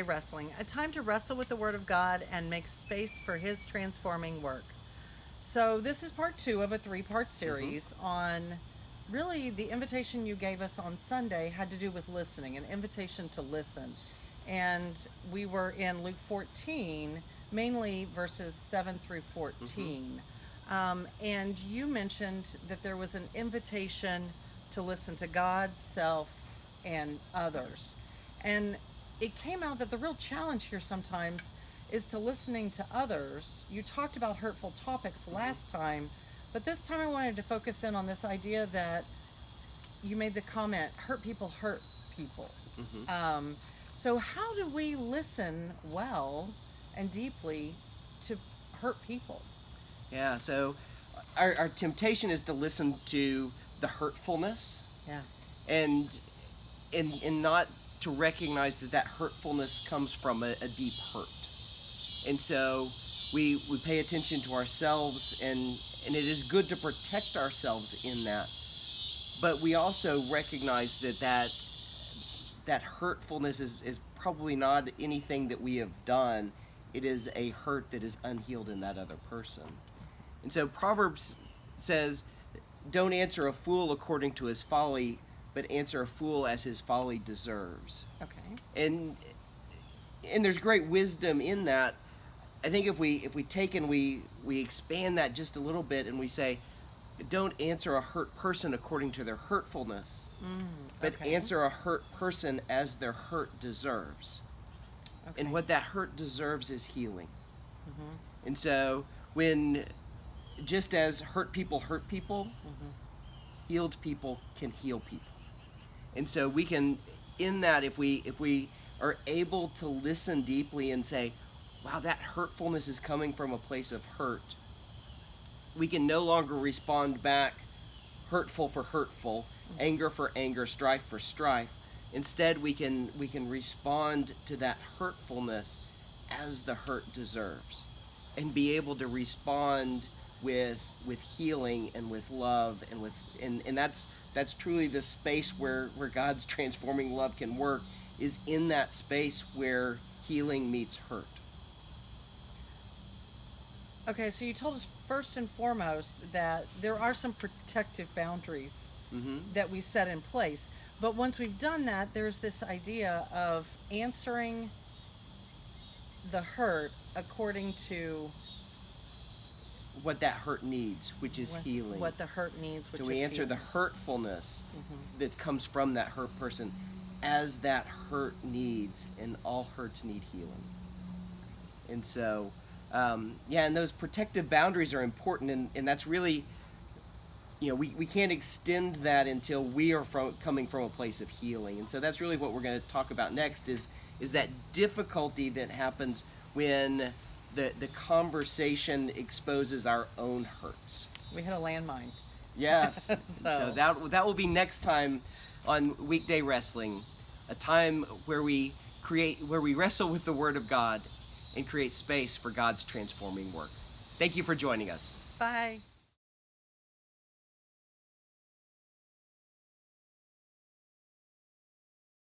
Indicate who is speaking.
Speaker 1: Wrestling, a time to wrestle with the Word of God and make space for His transforming work. So this is part 2 of a 3-part series on really the invitation you gave us on Sunday had to do with listening, an invitation to listen. And we were in Luke 14, mainly verses 7 through 14. And you mentioned that there was an invitation to listen to God, self, and others. And it came out that the real challenge here sometimes is to listening to others. You talked about hurtful topics last time, but this time I wanted to focus in on this idea that you made the comment, hurt people hurt people. So how do we listen well and deeply to hurt people?
Speaker 2: Yeah, so our temptation is to listen to the hurtfulness.
Speaker 1: Yeah.
Speaker 2: And not to recognize that hurtfulness comes from a deep hurt. And so we pay attention to ourselves, and it is good to protect ourselves in that. But we also recognize that hurtfulness is probably not anything that we have done. It is a hurt that is unhealed in that other person. And so Proverbs says, don't answer a fool according to his folly, but answer a fool as his folly deserves.
Speaker 1: Okay.
Speaker 2: And there's great wisdom in that. I think if we take and we expand that just a little bit and we say, don't answer a hurt person according to their hurtfulness, but answer a hurt person as their hurt deserves. Okay. And what that hurt deserves is healing. And so when, just as hurt people, healed people can heal people. And so we can, in that, if we are able to listen deeply and say, wow, that hurtfulness is coming from a place of hurt, we can no longer respond back hurtful for hurtful, anger for anger, strife for strife. Instead, we can respond to that hurtfulness as the hurt deserves, and be able to respond with healing and with love and that's truly the space where God's transforming love can work, is in that space where healing meets hurt.
Speaker 1: Okay, so you told us first and foremost that there are some protective boundaries that we set in place. But once we've done that, there's this idea of answering the hurt according to
Speaker 2: what that hurt needs, which is healing.
Speaker 1: What the hurt needs, which is
Speaker 2: healing. So we answer
Speaker 1: healing.
Speaker 2: the hurtfulness that comes from that hurt person as that hurt needs, and all hurts need healing. And so, and those protective boundaries are important, and that's really, we can't extend that until we are coming from a place of healing. And so that's really what we're going to talk about next, is that difficulty that happens when the conversation exposes our own hurts.
Speaker 1: We hit a landmine.
Speaker 2: Yes. So that will be next time on Weekday Wrestling, a time where we wrestle with the Word of God and create space for God's transforming work. Thank you for joining us.
Speaker 1: Bye.